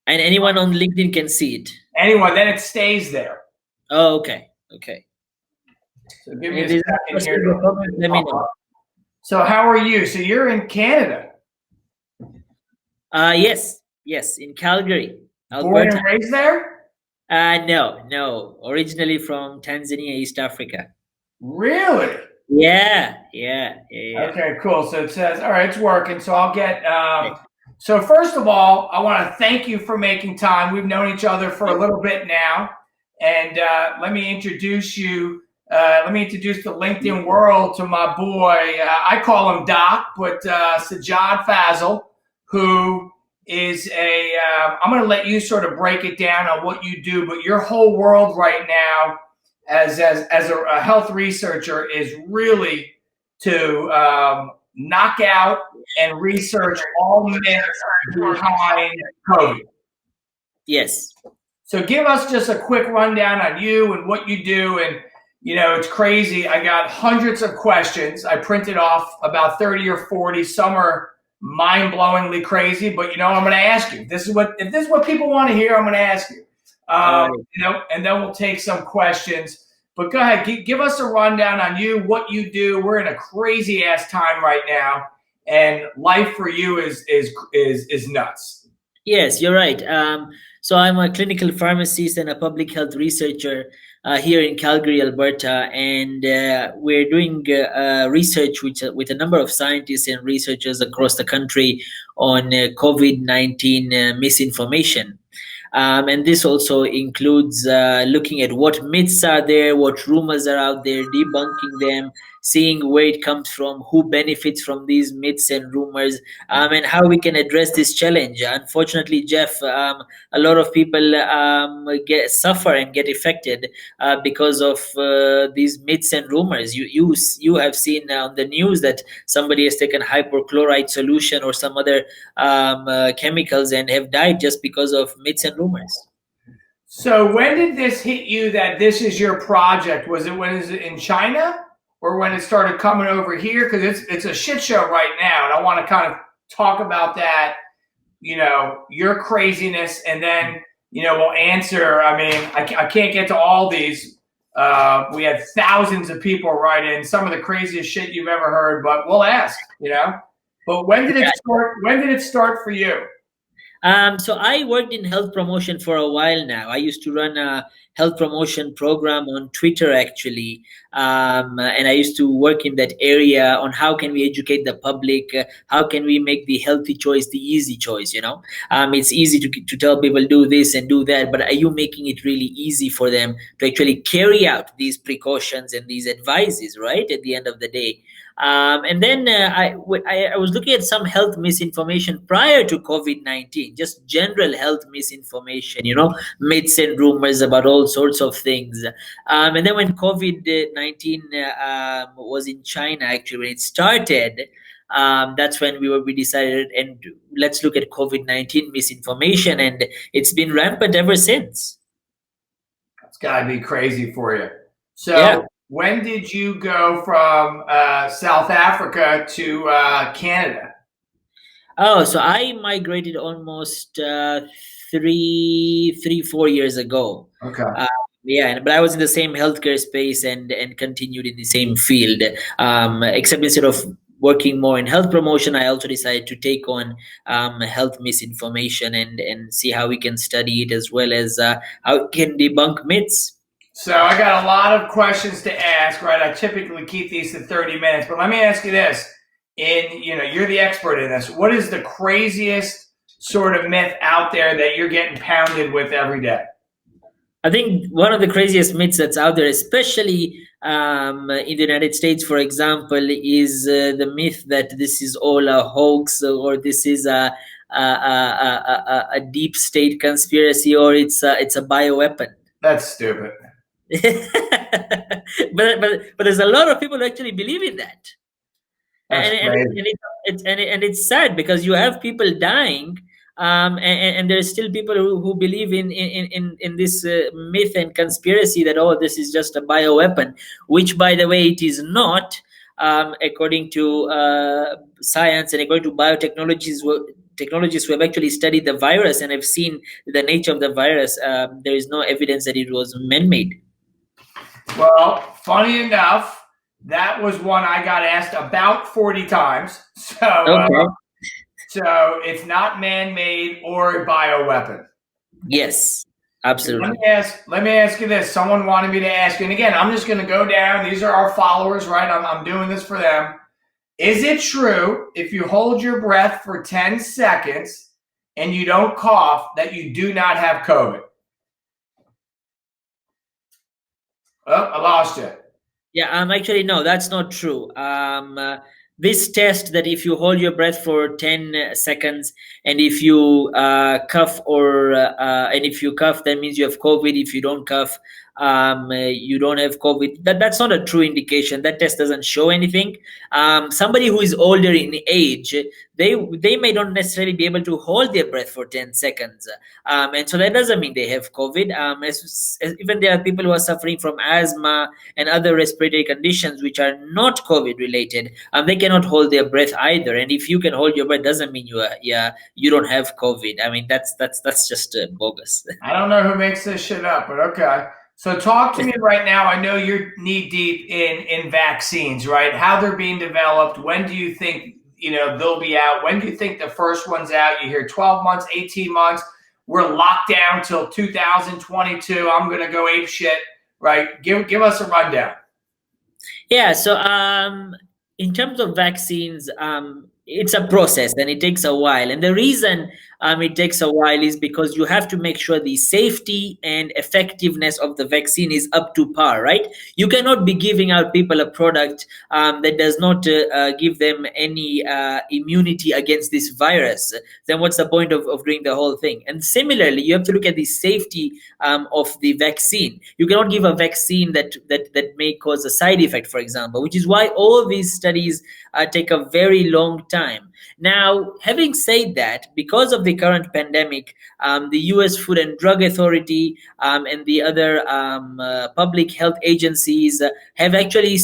And anyone on LinkedIn can see it. Anyone, then it stays there. Oh, okay. Okay. So give And me a if there's second any here questions or comments, let me know. So how are you? So you're in Canada. Yes, in Calgary, Born Alberta. and raised there? No. Originally from Tanzania, East Africa. Really? Yeah. Okay, cool. So it says, all right, it's working. So I'll get. Right. So first of all, I want to thank you for making time. We've known each other for a little bit now, and let me introduce you. Let me introduce the LinkedIn world to my boy. I call him Doc, but Sajjad Fazel, who is a. I'm going to let you sort of break it down on what you do, but your whole world right now, as a health researcher, is really to knock out and research all myths behind COVID. Yes. So give us just a quick rundown on you and what you do. And, it's crazy. I got hundreds of questions. I printed off about 30 or 40. Some are mind-blowingly crazy, but, I'm going to ask you. If this is what people want to hear, I'm going to ask you. Right. And then we'll take some questions. But go ahead, give us a rundown on you, what you do. We're in a crazy ass time right now, and life for you is nuts. Yes, you're right. So I'm a clinical pharmacist and a public health researcher here in Calgary, Alberta, and we're doing research with a number of scientists and researchers across the country on COVID-19 misinformation. And this also includes looking at what myths are there, what rumors are out there, debunking them, seeing where it comes from, who benefits from these myths and rumors, and how we can address this challenge. Unfortunately, Jeff, a lot of people suffer and get affected because of these myths and rumors. You have seen on the news that somebody has taken hypochlorite solution or some other chemicals and have died just because of myths and rumors. So when did this hit you that this is your project? Was it when is it in China or when it started coming over here? Because it's a shit show right now, and I want to kind of talk about that. Your craziness, and then we'll answer. I mean, I can't get to all these. We had thousands of people write in some of the craziest shit you've ever heard, but we'll ask. But when did it start? When did it start for you? So I worked in health promotion for a while now. I used to run a health promotion program on Twitter, actually, and I used to work in that area on how can we educate the public, how can we make the healthy choice the easy choice. It's easy to tell people do this and do that, but are you making it really easy for them to actually carry out these precautions and these advices, right? At the end of the day. And then I was looking at some health misinformation prior to COVID-19, just general health misinformation, myths and rumors about all sorts of things. And then when COVID-19 was in China, actually, when it started, that's when we decided, and let's look at COVID-19 misinformation, and it's been rampant ever since. It's got to be crazy for you. So. Yeah. When did you go from South Africa to Canada? Oh, so I migrated almost 4 years ago. Okay. Yeah, but I was in the same healthcare space and continued in the same field. Except instead of working more in health promotion, I also decided to take on health misinformation and see how we can study it as well as how we can debunk myths. So I got a lot of questions to ask, right? I typically keep these to 30 minutes, but let me ask you this. You're the expert in this. What is the craziest sort of myth out there that you're getting pounded with every day? I think one of the craziest myths that's out there, especially in the United States, for example, is the myth that this is all a hoax, or this is a deep state conspiracy, or it's a bioweapon. That's stupid. but there's a lot of people who actually believe in that. And it's sad because you have people dying, and there's still people who believe in this myth and conspiracy that, oh, this is just a bioweapon, which, by the way, it is not. According to science and according to biotechnology, technologists who have actually studied the virus and have seen the nature of the virus, there is no evidence that it was man-made. Well, funny enough, that was one I got asked about 40 times. Okay. So it's not man-made or a bioweapon. Yes, So absolutely. let me ask you this. Someone wanted me to ask you, and again, I'm just going to go down. These are our followers, right? I'm doing this for them. Is it true if you hold your breath for 10 seconds and you don't cough that you do not have COVID? Oh, I lost you. Yeah, actually, no, that's not true. This test that if you hold your breath for 10 seconds and if you cough and if you cough, that means you have COVID. If you don't cough, you don't have COVID. That's not a true indication. That test doesn't show anything. Somebody who is older in age, they may not necessarily be able to hold their breath for 10 seconds. And so that doesn't mean they have COVID. Even there are people who are suffering from asthma and other respiratory conditions which are not COVID related, they cannot hold their breath either. And if you can hold your breath, doesn't mean you don't have COVID. I mean, that's just bogus. I don't know who makes this shit up, but okay. So talk to me right now. I know you're knee deep in vaccines, right? How they're being developed. When do you think they'll be out? When do you think the first one's out? You hear 12 months, 18 months. We're locked down till 2022. I'm gonna go ape shit, right? Give us a rundown. Yeah. So in terms of vaccines, it's a process and it takes a while. And the reason it takes a while is because you have to make sure the safety and effectiveness of the vaccine is up to par, right? You cannot be giving out people a product that does not give them any immunity against this virus. Then what's the point of doing the whole thing? And similarly, you have to look at the safety of the vaccine. You cannot give a vaccine that may cause a side effect, for example, which is why all these studies take a very long time. Now, having said that, because of the current pandemic, the US Food and Drug Authority and the other public health agencies have actually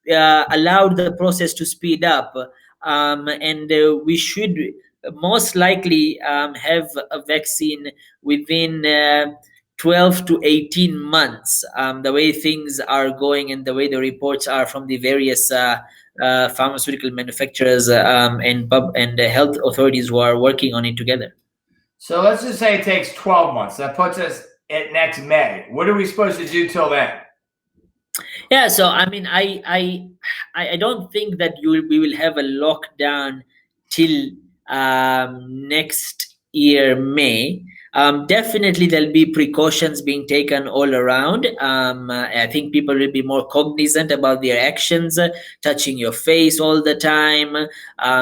allowed the process to speed up. And we should most likely have a vaccine within 12 to 18 months, the way things are going and the way the reports are from the various pharmaceutical manufacturers and health authorities who are working on it together. So let's just say it takes 12 months. That puts us at next May. What are we supposed to do till then? Yeah, so I mean, I don't think that we will have a lockdown till next year May. Definitely, there'll be precautions being taken all around. I think people will be more cognizant about their actions, touching your face all the time.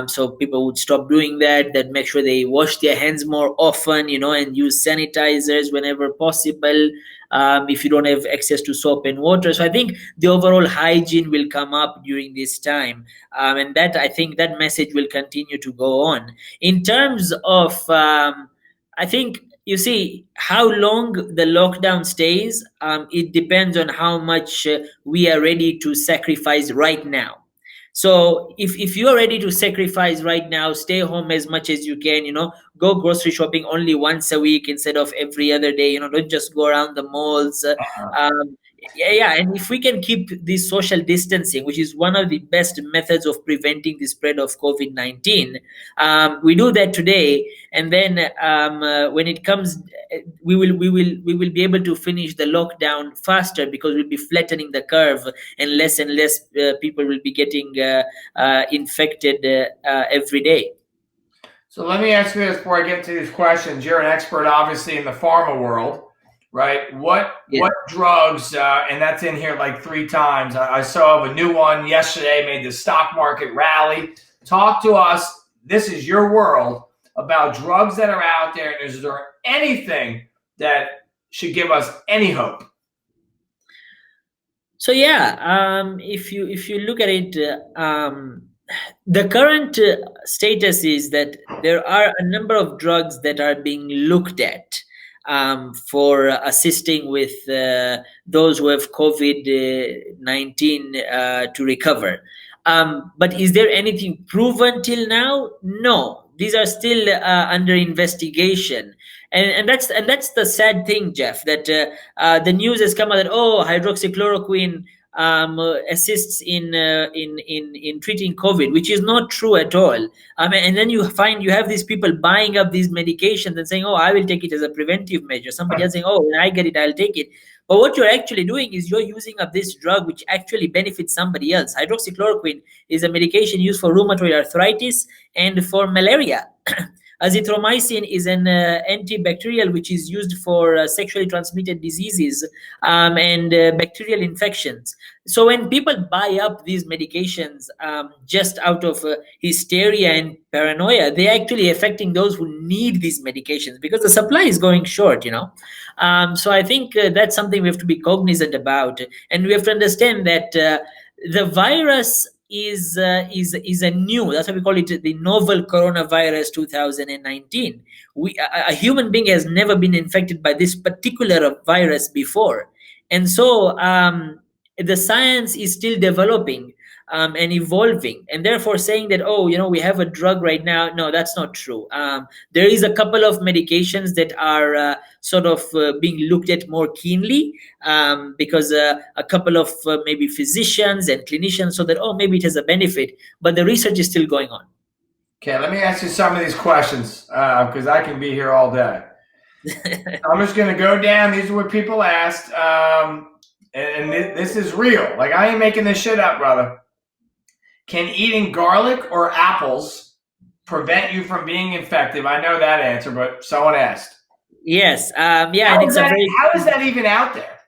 So people would stop doing that. That make sure they wash their hands more often, and use sanitizers whenever possible. If you don't have access to soap and water, so I think the overall hygiene will come up during this time, and that I think that message will continue to go on. In terms of, I think, you see, how long the lockdown stays, it depends on how much we are ready to sacrifice right now. So if you are ready to sacrifice right now, stay home as much as you can, go grocery shopping only once a week instead of every other day, don't just go around the malls. Yeah, and if we can keep this social distancing, which is one of the best methods of preventing the spread of COVID-19, we do that today, and then when it comes, we will be able to finish the lockdown faster because we'll be flattening the curve, and less people will be getting infected every day. So let me ask you this before I get to these questions. You're an expert, obviously, in the pharma world, right? What drugs, and that's in here like 3 times. I saw a new one yesterday, made the stock market rally. Talk to us, this is your world, about drugs that are out there, and is there anything that should give us any hope? So yeah, if you look at it, the current status is that there are a number of drugs that are being looked at for assisting with those who have COVID-19 to recover. But is there anything proven till now? No. these are still under investigation. And that's the sad thing, Jeff, that the news has come out that, oh, hydroxychloroquine assists in treating COVID, which is not true at all. And then you find you have these people buying up these medications and saying, "Oh, I will take it as a preventive measure." Somebody else saying, "Oh, when I get it, I'll take it." But what you're actually doing is you're using up this drug which actually benefits somebody else. Hydroxychloroquine is a medication used for rheumatoid arthritis and for malaria. Azithromycin is an antibacterial which is used for sexually transmitted diseases and bacterial infections. So when people buy up these medications just out of hysteria and paranoia, they're actually affecting those who need these medications because the supply is going short, so I think that's something we have to be cognizant about, and we have to understand that the virus is a new. That's why we call it the novel coronavirus 2019. A human being has never been infected by this particular virus before, and so the science is still developing and evolving, and therefore saying that, oh, we have a drug right now, no, that's not true. There is a couple of medications that are sort of being looked at more keenly because a couple of maybe physicians and clinicians so that, oh, maybe it has a benefit, but the research is still going on. Okay, let me ask you some of these questions because I can be here all day. I'm just going to go down. These are what people asked. And this is real. Like, I ain't making this shit up, brother. Can eating garlic or apples prevent you from being infected? I know that answer, but someone asked. Yes. Yeah. How is that even out there?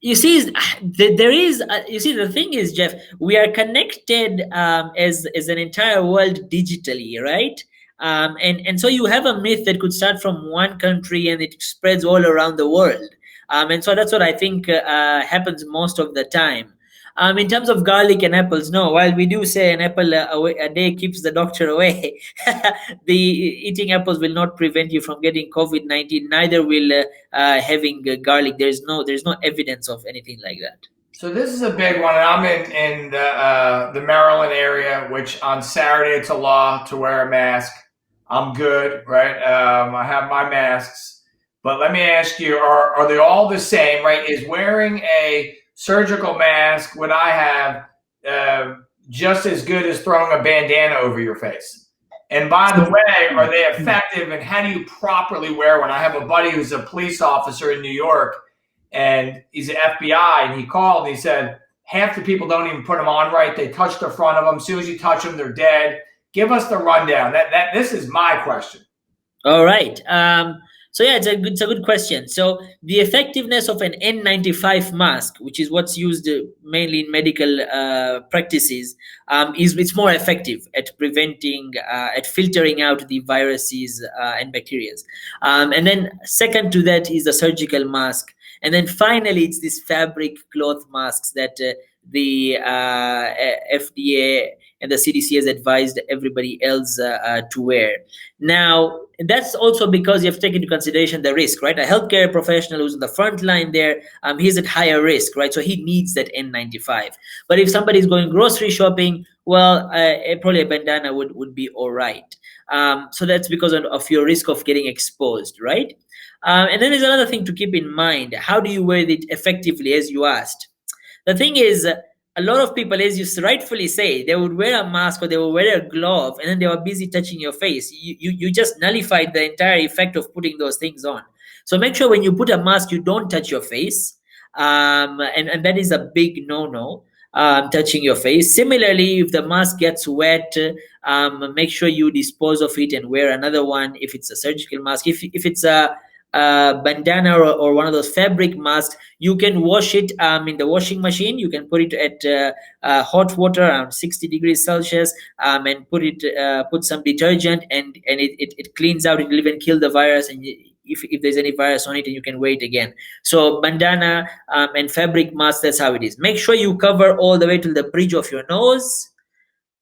You see, there is. You see, the thing is, Jeff, we are connected as an entire world digitally, right? And so you have a myth that could start from one country and it spreads all around the world. And so that's what I think happens most of the time. In terms of garlic and apples, no. While we do say an apple a day keeps the doctor away, the eating apples will not prevent you from getting COVID-19. Neither will having garlic. There's no evidence of anything like that. So this is a big one, and I'm in the Maryland area, which on Saturday it's a law to wear a mask. I'm good, right? I have my masks. But let me ask you, are they all the same, right? Is wearing a surgical mask, what I have, just as good as throwing a bandana over your face? And by the way, are they effective, and how do you properly wear one? I have a buddy who's a police officer in New York, and he's an FBI, and he called and he said, half the people don't even put them on right. They touch the front of them. As soon as you touch them, they're dead. Give us the rundown. This is my question. All right. So yeah, it's a good question. So the effectiveness of an N95 mask, which is what's used mainly in medical practices, it's more effective at preventing, at filtering out the viruses and bacteria. And then second to that is the surgical mask. And then finally, it's these fabric cloth masks that the FDA and the CDC has advised everybody else to wear. Now, that's also because you have to take into consideration the risk, right? A healthcare professional who's in the front line there, he's at higher risk, right? So he needs that N95. But if somebody's going grocery shopping, well, probably a bandana would be all right. So that's because of your risk of getting exposed, right? And then there's another thing to keep in mind. How do you wear it effectively, as you asked? The thing is, a lot of people, as you rightfully say, they would wear a mask or they would wear a glove and then they were busy touching your face. You just nullified the entire effect of putting those things on. So make sure when you put a mask, you don't touch your face. And that is a big no-no, touching your face. Similarly, if the mask gets wet, make sure you dispose of it and wear another one if it's a surgical mask. If it's a bandana or one of those fabric masks, you can wash it in the washing machine. You can put it at hot water around 60 degrees Celsius and put some detergent and it cleans out. It will even kill the virus, and if there's any virus on it, and you can wear it again. So bandana and fabric mask, that's how it is. Make sure you cover all the way to the bridge of your nose,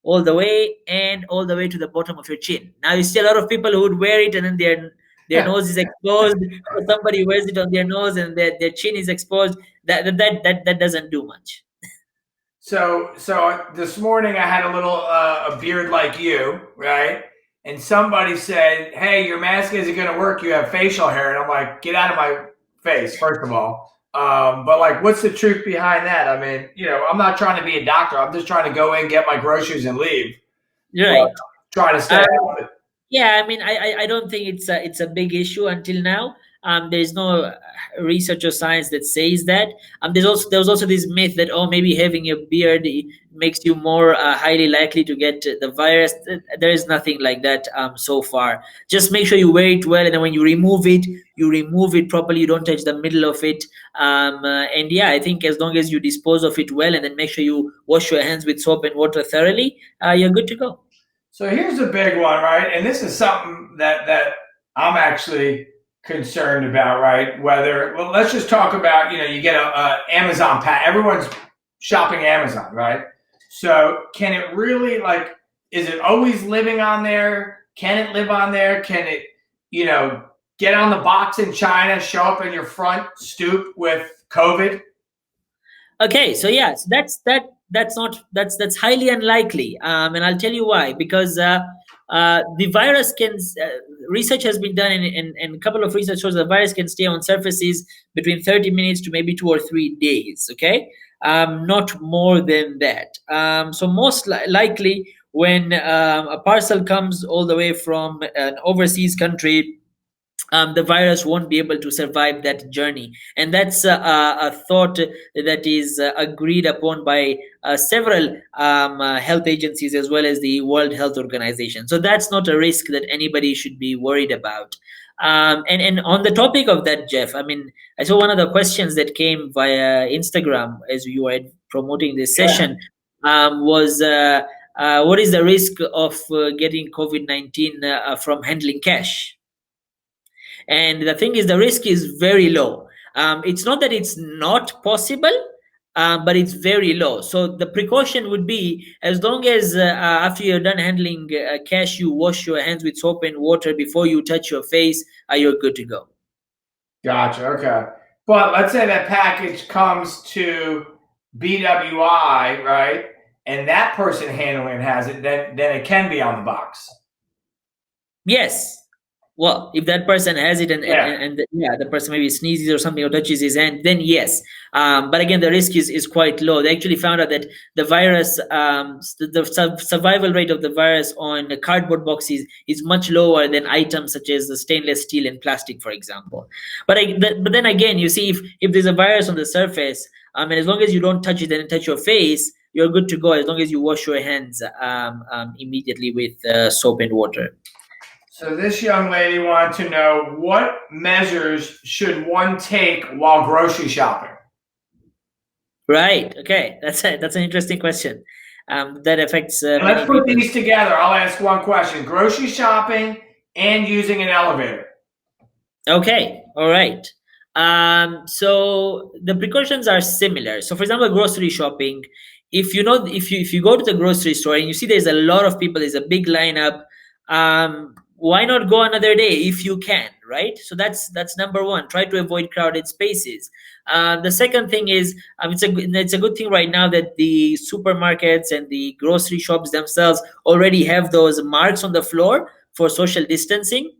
all the way to the bottom of your chin. Now you see a lot of people who would wear it and then their nose is exposed, or somebody wears it on their nose and their chin is exposed. That doesn't do much. So this morning I had a little a beard like you, right? and somebody said, "Hey, your mask isn't going to work. You have facial hair," and I'm like, "Get out of my face, first of all." But like, what's the truth behind that? I mean, I'm not trying to be a doctor. I'm just trying to go in, get my groceries, and leave. But Right. trying to stay Uh, healthy. Yeah, I mean, I don't think it's a big issue until now. There's no research or science that says that. There was also this myth that, oh, maybe having a beard makes you more highly likely to get the virus. There is nothing like that so far. Just make sure you wear it well, and then when you remove it properly. You don't touch the middle of it. And yeah, I think as long as you dispose of it well, and then make sure you wash your hands with soap and water thoroughly, you're good to go. So here's a big one, right? And this is something that I'm actually concerned about, right? Well, let's just talk about, you get a Amazon pack. Everyone's shopping Amazon, right? So can it really, like, is it always living on there? Can it live on there? Can it, you know, get on the box in China, show up in your front stoop with COVID? Okay, so yeah, so that's highly unlikely, and I'll tell you why. Because the virus can research has been done, and a couple of research shows the virus can stay on surfaces between 30 minutes to maybe 2 or 3 days. Okay, not more than that. So most likely, when a parcel comes all the way from an overseas country, the virus won't be able to survive that journey. And that's a thought that is agreed upon by several health agencies as well as the World Health Organization. So that's not a risk that anybody should be worried about. And on the topic of that, Jeff, I mean, I saw one of the questions that came via Instagram as you were promoting this Yeah. session was what is the risk of getting COVID-19 from handling cash? And the thing is, the risk is very low. It's not that it's not possible, but it's very low. So the precaution would be, as long as after you're done handling cash, you wash your hands with soap and water before you touch your face, you're good to go. Gotcha. Okay. But let's say that package comes to BWI, right? And that person handling has it, then it can be on the box. Yes. Well, if that person has it, and, Yeah. yeah, the person maybe sneezes or something or touches his hand, then yes. But again, the risk is quite low. They actually found out that the virus, the survival rate of the virus on the cardboard boxes is much lower than items such as the stainless steel and plastic, for example. But then again, you see, if there's a virus on the surface, and as long as you don't touch it and touch your face, you're good to go. As long as you wash your hands immediately with soap and water. So this young lady wanted to know, what measures should one take while grocery shopping? Right. Okay. That's an interesting question. That affects And many let's put people. these together. I'll ask one question: grocery shopping and using an elevator. Okay. All right. So the precautions are similar. So, for example, grocery shopping. If you go to the grocery store and you see there's a lot of people, there's a big lineup. Why not go another day if you can, right? So that's number one. Try to avoid crowded spaces. The second thing is, it's a good thing right now that the supermarkets and the grocery shops themselves already have those marks on the floor for social distancing.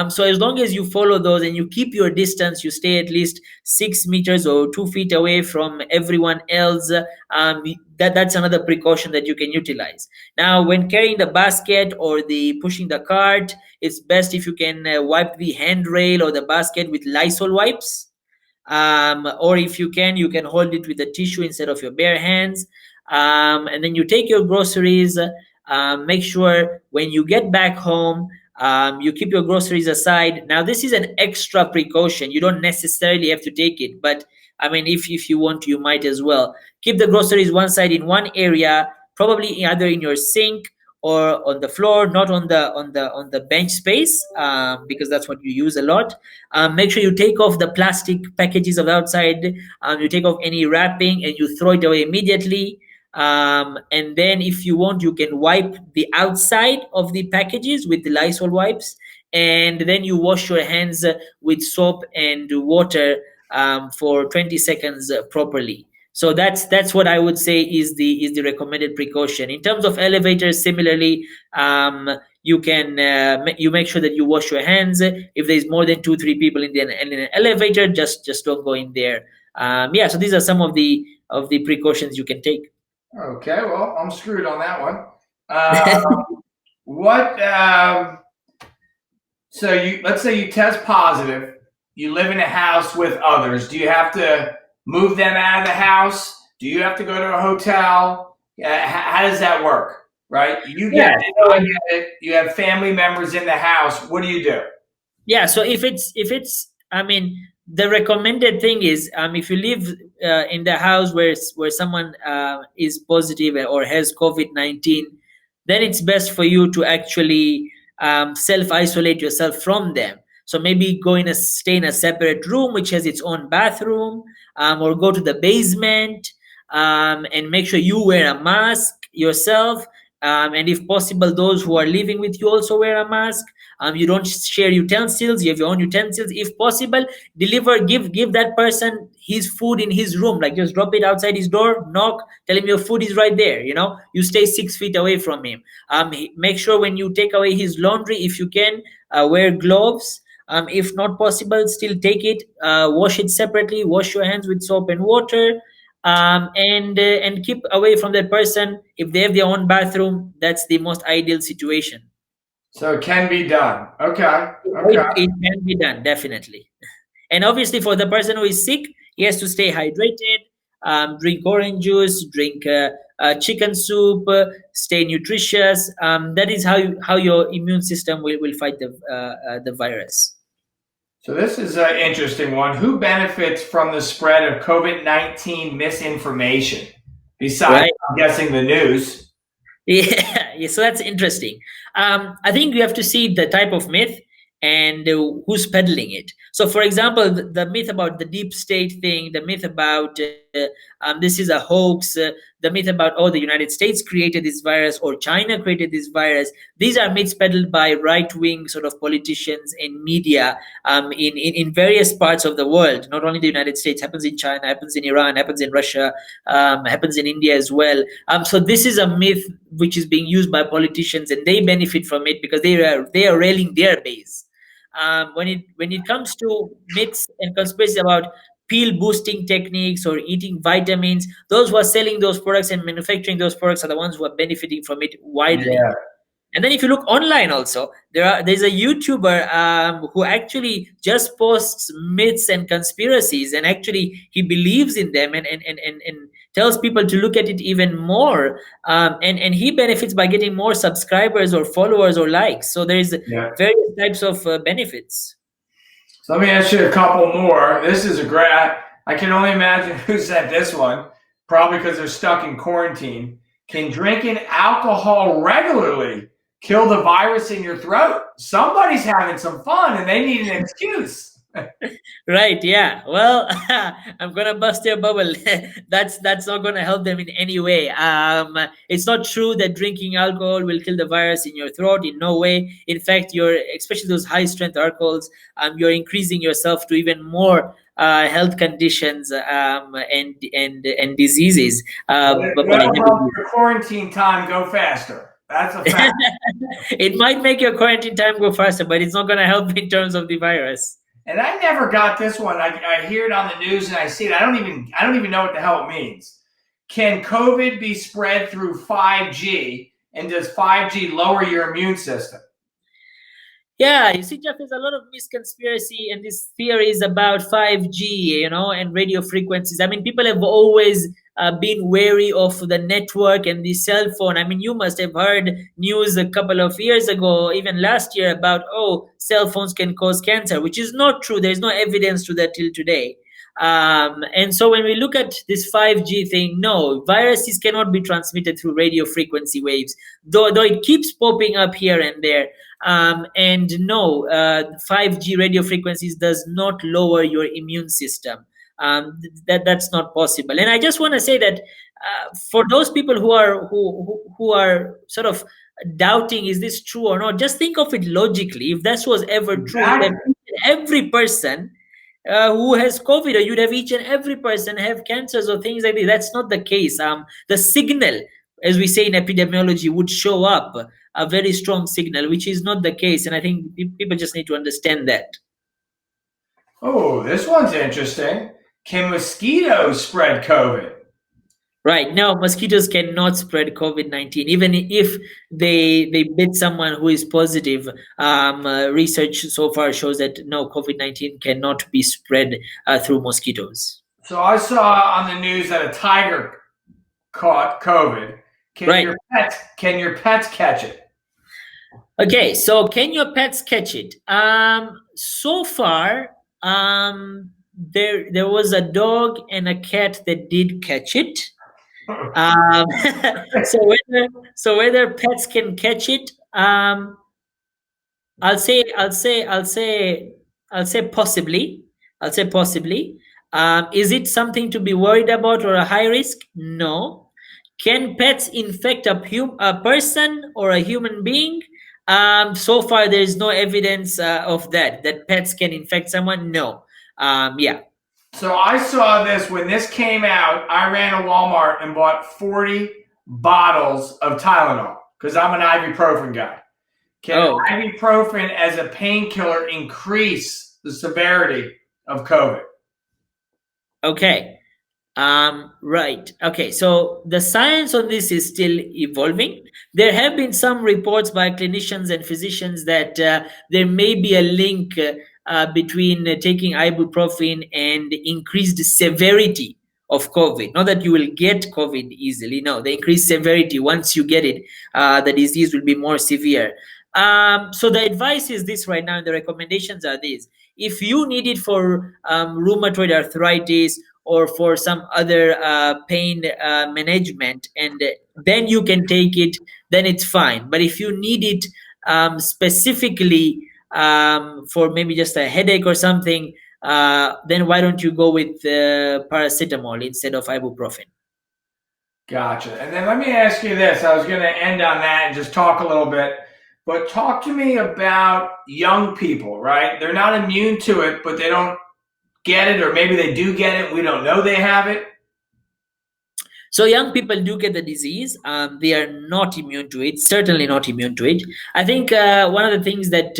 So as long as you follow those and you keep your distance, you stay at least 6 meters or 2 feet away from everyone else. That's another precaution that you can utilize. Now, when carrying the basket or the pushing the cart, it's best if you can wipe the handrail or the basket with Lysol wipes. Or if you can hold it with a tissue instead of your bare hands. And then you take your groceries. Make sure when you get back home, you keep your groceries aside. Now, this is an extra precaution. You don't necessarily have to take it, but I mean, if you want to, you might as well. Keep the groceries one side in one area, probably either in your sink or on the floor, not on the bench space, because that's what you use a lot. Make sure you take off the plastic packages of outside. You take off any wrapping and you throw it away immediately. And then, if you want, you can wipe the outside of the packages with the Lysol wipes, and then you wash your hands with soap and water for 20 seconds properly. So that's what I would say is the recommended precaution. In terms of elevators, similarly, You can you make sure that you wash your hands. If there's more than 2 3 people in an elevator, just don't go in there. Yeah, so these are some of the precautions you can take. Okay, well, I'm screwed on that one. Uh, what? So you let's say you test positive. You live in a house with others. Do you have to move them out of the house? Do you have to go to a hotel? How does that work? Right? You get Yeah, it. I so get it. You have family members in the house. What do you do? yeah, so if it's I mean, the recommended thing is, if you live in the house where someone is positive or has COVID-19, then it's best for you to actually self isolate yourself from them. So maybe stay in a separate room which has its own bathroom, or go to the basement, and make sure you wear a mask yourself, and if possible, those who are living with you also wear a mask. You don't share utensils, you have your own utensils. If possible, give that person his food in his room, like just drop it outside his door, knock, tell him your food is right there. You stay 6 feet away from him. Make sure when you take away his laundry, if you can, wear gloves. If not possible, still take it, wash it separately, wash your hands with soap and water, and keep away from that person. If they have their own bathroom, that's the most ideal situation. So it can be done. Okay. Okay. It can be done, definitely. And obviously, for the person who is sick, he has to stay hydrated, drink orange juice, drink chicken soup, stay nutritious. That is how your immune system will fight the virus. So this is an interesting one. Who benefits from the spread of COVID-19 misinformation? Besides, Right? I'm guessing the news. Yeah, yeah, so that's interesting. I think you have to see the type of myth and who's peddling it. So, for example, the myth about the deep state thing, the myth about this is a hoax, the myth about, oh, the United States created this virus or China created this virus. These are myths peddled by right wing sort of politicians and media, in various parts of the world, not only the United States. Happens in China, happens in Iran, happens in Russia, happens in India as well. So this is a myth which is being used by politicians, and they benefit from it because they are railing their base. When it comes to myths and conspiracies about peel boosting techniques or eating vitamins, those who are selling those products and manufacturing those products are the ones who are benefiting from it widely. Yeah. And then if you look online also, there's a YouTuber who actually just posts myths and conspiracies, and actually he believes in them, and tells people to look at it even more. And he benefits by getting more subscribers or followers or likes. So there's Yeah. various types of benefits. So let me ask you a couple more. This is a great. I can only imagine who said this one. Probably because they're stuck in quarantine. Can drinking alcohol regularly kill the virus in your throat? Somebody's having some fun and they need an excuse. Right, yeah. Well, I'm gonna bust your bubble. That's not gonna help them in any way. It's not true that drinking alcohol will kill the virus in your throat. In no way. In fact, you're, especially those high strength alcohols, you're increasing yourself to even more health conditions, and diseases. But By it'll help having your quarantine time go faster. That's a fact. it might make your quarantine time go faster, but it's not gonna help in terms of the virus. And I never got this one. I hear it on the news and I see it. I don't even know what the hell it means. Can COVID be spread through 5G? And does 5G lower your immune system? Yeah, you see, Jeff, there's a lot of misconspiracy and these theories about 5G, and radio frequencies. I mean, people have always been wary of the network and the cell phone. I mean, you must have heard news a couple of years ago, even last year, about, oh, cell phones can cause cancer, which is not true. There's no evidence to that till today. And so when we look at this 5G thing, no, viruses cannot be transmitted through radio frequency waves, though it keeps popping up here and there. And no, 5G radio frequencies does not lower your immune system. That's not possible. And I just want to say that for those people who are sort of doubting, is this true or not? Just think of it logically. If that was ever true, then Exactly. every person who has COVID, or you'd have each and every person have cancers or things like that. That's not the case. The signal as we say in epidemiology, would show up a very strong signal, which is not the case. And I think people just need to understand that. Oh, this one's interesting. Can mosquitoes spread COVID? Right. No, mosquitoes cannot spread COVID-19. Even if they bit someone who is positive, research so far shows that no, COVID-19 cannot be spread through mosquitoes. So I saw on the news that a tiger caught COVID. Right. Can your pets catch it? Okay, so can your pets catch it? So far, there was a dog and a cat that did catch it. Um, so whether pets can catch it, I'll say possibly. I'll say possibly. Is it something to be worried about or a high risk? No. Can pets infect a person or a human being? So far, there is no evidence of that pets can infect someone. No. Yeah. So I saw this when this came out. I ran to Walmart and bought 40 bottles of Tylenol because I'm an ibuprofen guy. Can ibuprofen as a painkiller increase the severity of COVID? Okay. Right. Okay. So the science on this is still evolving. There have been some reports by clinicians and physicians that there may be a link between taking ibuprofen and increased severity of COVID. Not that you will get COVID easily. No, the increased severity, once you get it, the disease will be more severe. So the advice is this right now, and the recommendations are these. If you need it for rheumatoid arthritis or for some other pain management, and then you can take it, then it's fine. But if you need it specifically for maybe just a headache or something, then why don't you go with paracetamol instead of ibuprofen? Gotcha. And then let me ask you this. I was going to end on that and just talk a little bit. But talk to me about young people, right? They're not immune to it, but they don't get it, or maybe they do get it. We don't know they have it. So young people do get the disease. They are not immune to it. Certainly not immune to it. I think one of the things that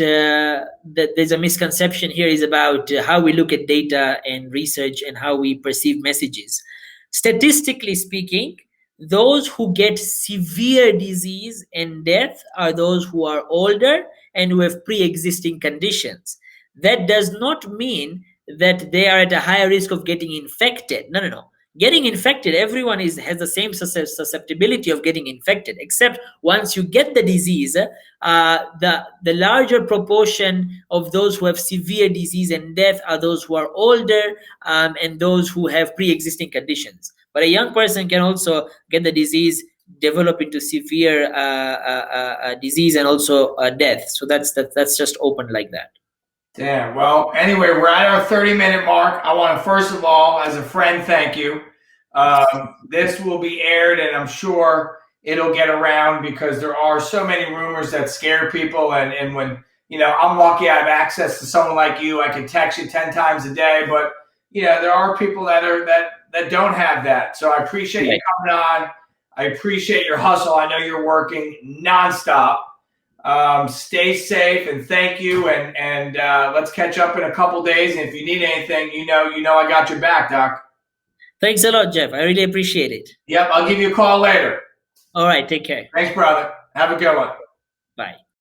there's a misconception here is about how we look at data and research and how we perceive messages. Statistically speaking, those who get severe disease and death are those who are older and who have pre-existing conditions. That does not mean that they are at a higher risk of getting infected. No. Getting infected, everyone has the same susceptibility of getting infected, except once you get the disease, the larger proportion of those who have severe disease and death are those who are older and those who have pre-existing conditions. But a young person can also get the disease, develop into severe disease, and also death. So that's just open like that. Damn. Well, anyway, we're at our 30-minute mark. I want to, first of all, as a friend, thank you. This will be aired, and I'm sure it'll get around because there are so many rumors that scare people. And when, I'm lucky I have access to someone like you. I can text you 10 times a day, but, there are people that don't have that. So I appreciate you coming on. I appreciate your hustle. I know you're working nonstop. Stay safe, and thank you. And let's catch up in a couple days. And if you need anything, I got your back, Doc. Thanks a lot, Jeff. I really appreciate it. Yep, I'll give you a call later. All right, take care. Thanks, brother. Have a good one. Bye.